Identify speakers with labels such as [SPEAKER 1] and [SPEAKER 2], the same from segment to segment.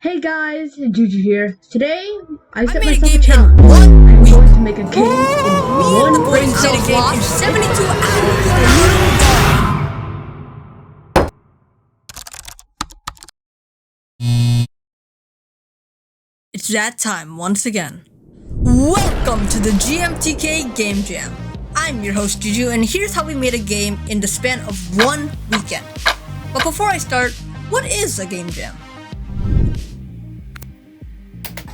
[SPEAKER 1] Hey guys, Juju here. Today, I set
[SPEAKER 2] made a
[SPEAKER 1] myself a
[SPEAKER 2] game
[SPEAKER 1] challenge.
[SPEAKER 2] in 1
[SPEAKER 1] I'm
[SPEAKER 2] week.
[SPEAKER 1] going to make a game in
[SPEAKER 2] Me and the
[SPEAKER 1] one
[SPEAKER 2] boys
[SPEAKER 1] break
[SPEAKER 2] made a game in 72 hours. It's that time once again. Welcome to the GMTK Game Jam. I'm your host Juju, and here's how we made a game in the span of 1 weekend. But before I start, what is a game jam?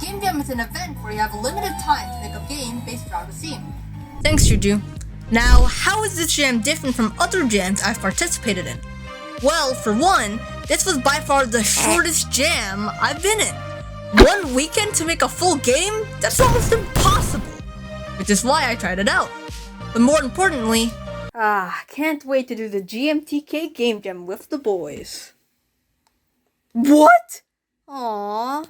[SPEAKER 2] Game Jam is an event where you have a limited time to make a game based around a theme. Thanks, Juju. Now, how is this jam different from other jams I've participated in? Well, for one, this was by far the shortest jam I've been in. 1 weekend to make a full game? That's almost impossible. Which is why I tried it out. But more importantly, can't wait to do the GMTK Game Jam with the boys. What? Aww.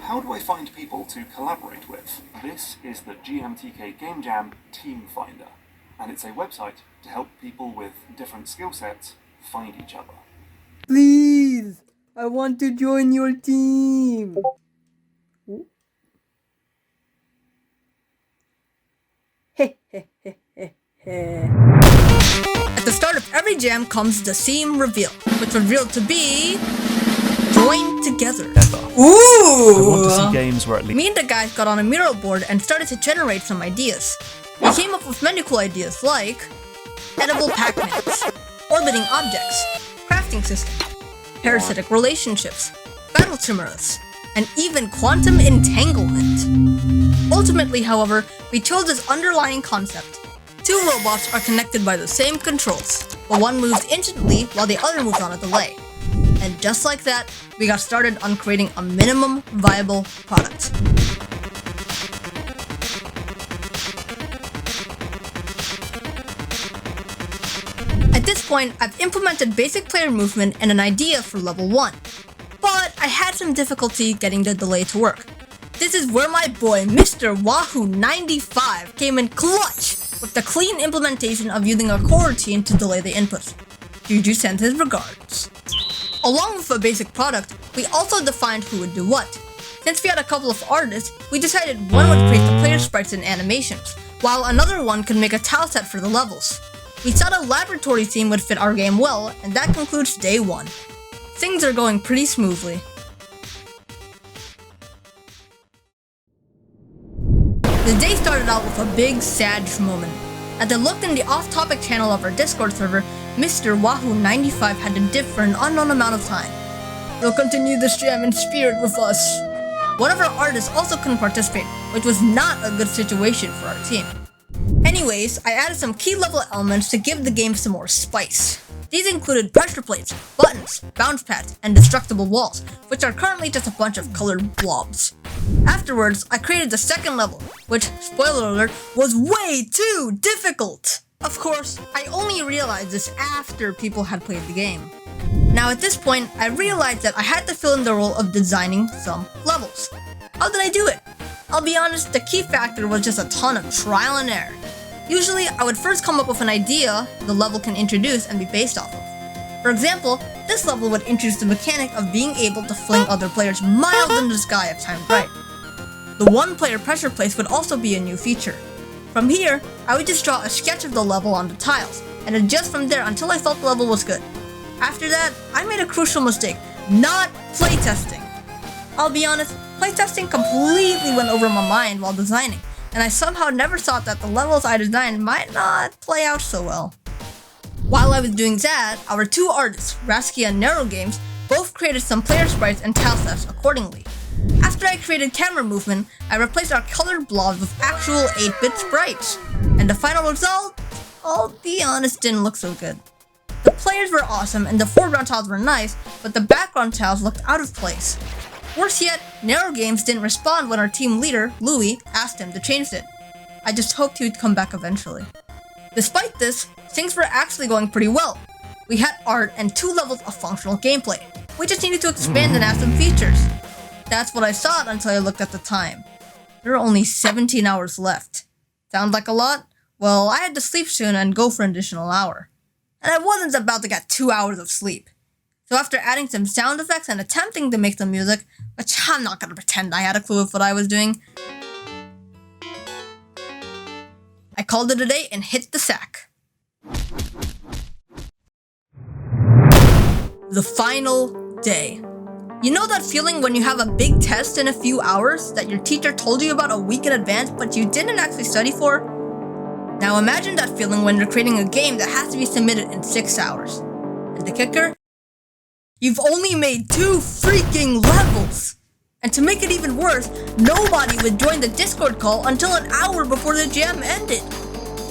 [SPEAKER 3] How do I find people to collaborate with? This is the GMTK Game Jam Team Finder, and it's a website to help people with different skill sets find each other.
[SPEAKER 2] Please, I want to join your team. At the start of every jam comes the theme reveal, which revealed to be Join Together. Ooh!
[SPEAKER 3] I want to see games where at least
[SPEAKER 2] Me and the guys got on a mural board and started to generate some ideas. We came up with many cool ideas like edible Pac-Mans, orbiting objects, crafting systems, parasitic relationships, battle chimeras, and even quantum entanglement. Ultimately, however, we chose this underlying concept. 2 robots are connected by the same controls, but one moves instantly while the other moves on a delay. And just like that, we got started on creating a minimum viable product. At this point, I've implemented basic player movement and an idea for level 1. But I had some difficulty getting the delay to work. This is where my boy Mr. 𝗗𝗚𝗦𝗖𝗥𝗑𝗦𝗡 came in clutch with the clean implementation of using a coroutine to delay the input. Juju sends his regards. Along with a basic product, we also defined who would do what. Since we had a couple of artists, we decided one would create the player sprites and animations, while another one could make a tile set for the levels. We thought a laboratory theme would fit our game well, and that concludes day 1. Things are going pretty smoothly. The day started out with a big sadge moment. As I looked in the off-topic channel of our Discord server, Mr. 𝗗𝗚𝗦𝗖𝗥𝗑𝗦𝗡 had a different, unknown amount of time. He'll continue this jam in spirit with us. One of our artists also couldn't participate, which was not a good situation for our team. Anyways, I added some key level elements to give the game some more spice. These included pressure plates, buttons, bounce pads, and destructible walls, which are currently just a bunch of colored blobs. Afterwards, I created the second level, which, spoiler alert, was way too difficult! Of course, I only realized this after people had played the game. Now at this point, I realized that I had to fill in the role of designing some levels. How did I do it? I'll be honest, the key factor was just a ton of trial and error. Usually, I would first come up with an idea the level can introduce and be based off of. For example, this level would introduce the mechanic of being able to fling other players miles in the sky if timed right. The one-player pressure place would also be a new feature. From here, I would just draw a sketch of the level on the tiles, and adjust from there until I felt the level was good. After that, I made a crucial mistake, not playtesting. I'll be honest, playtesting completely went over my mind while designing, and I somehow never thought that the levels I designed might not play out so well. While I was doing that, our 2 artists, Rasky and Narrow Games, both created some player sprites and tile sets accordingly. After I created camera movement, I replaced our colored blobs with actual 8-bit sprites. And the final result, I'll be honest, didn't look so good. The players were awesome and the foreground tiles were nice, but the background tiles looked out of place. Worse yet, Narrow Games didn't respond when our team leader, Louis, asked him to change it. I just hoped he would come back eventually. Despite this, things were actually going pretty well. We had art and 2 levels of functional gameplay. We just needed to expand and add some features. That's what I thought until I looked at the time. There are only 17 hours left. Sounds like a lot? Well, I had to sleep soon and go for an additional hour. And I wasn't about to get 2 hours of sleep. So after adding some sound effects and attempting to make some music, which I'm not gonna pretend I had a clue of what I was doing, I called it a day and hit the sack. The final day. You know that feeling when you have a big test in a few hours that your teacher told you about a week in advance but you didn't actually study for? Now imagine that feeling when you're creating a game that has to be submitted in 6 hours. And the kicker? You've only made 2 freaking levels! And to make it even worse, nobody would join the Discord call until an hour before the jam ended.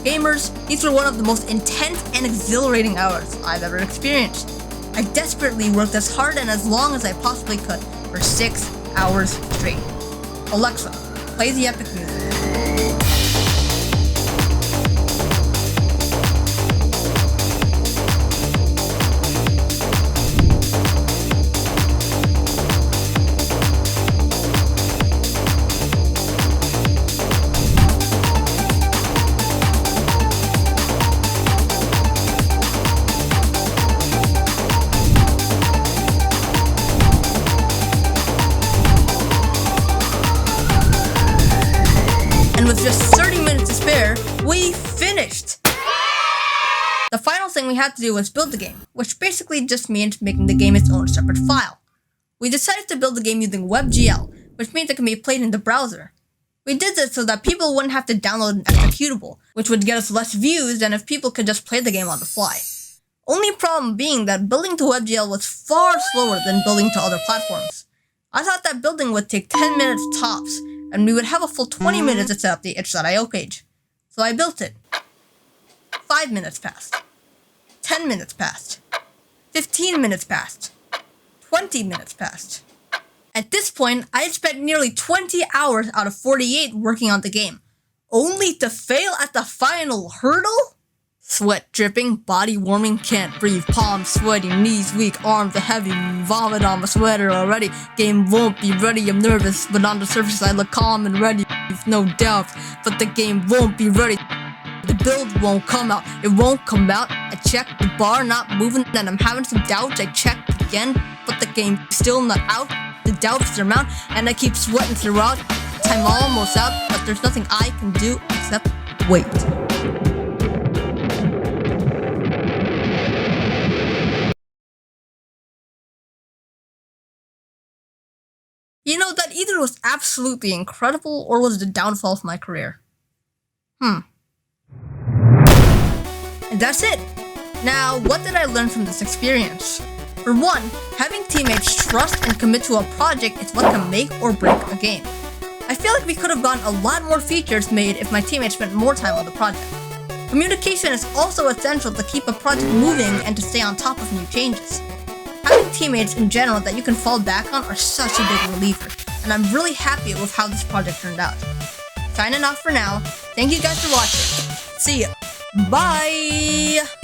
[SPEAKER 2] Gamers, these were one of the most intense and exhilarating hours I've ever experienced. I desperately worked as hard and as long as I possibly could for 6 hours straight. Alexa, play the epic music. With just 30 minutes to spare, we finished! The final thing we had to do was build the game, which basically just means making the game its own separate file. We decided to build the game using WebGL, which means it can be played in the browser. We did this so that people wouldn't have to download an executable, which would get us less views than if people could just play the game on the fly. Only problem being that building to WebGL was far slower than building to other platforms. I thought that building would take 10 minutes tops, and we would have a full 20 minutes to set up the itch.io page. So I built it. 5 minutes passed. 10 minutes passed. 15 minutes passed. 20 minutes passed. At this point, I had spent nearly 20 hours out of 48 working on the game, only to fail at the final hurdle? Sweat dripping, body warming, can't breathe, palms sweaty, knees weak, arms are heavy, vomit on my sweater already. Game won't be ready, I'm nervous, but on the surface I look calm and ready, no doubt. But the game won't be ready, the build won't come out, it won't come out. I checked the bar not moving and I'm having some doubts, I checked again, but the game's still not out. The doubts surmount and I keep sweating throughout. Time almost out, but there's nothing I can do except wait. You know, that either was absolutely incredible or was the downfall of my career. And that's it. Now, what did I learn from this experience? For one, having teammates trust and commit to a project is what can make or break a game. I feel like we could have gotten a lot more features made if my teammates spent more time on the project. Communication is also essential to keep a project moving and to stay on top of new changes. Having teammates in general that you can fall back on are such a big reliever, and I'm really happy with how this project turned out. Signing off for now. Thank you guys for watching. See ya. Bye!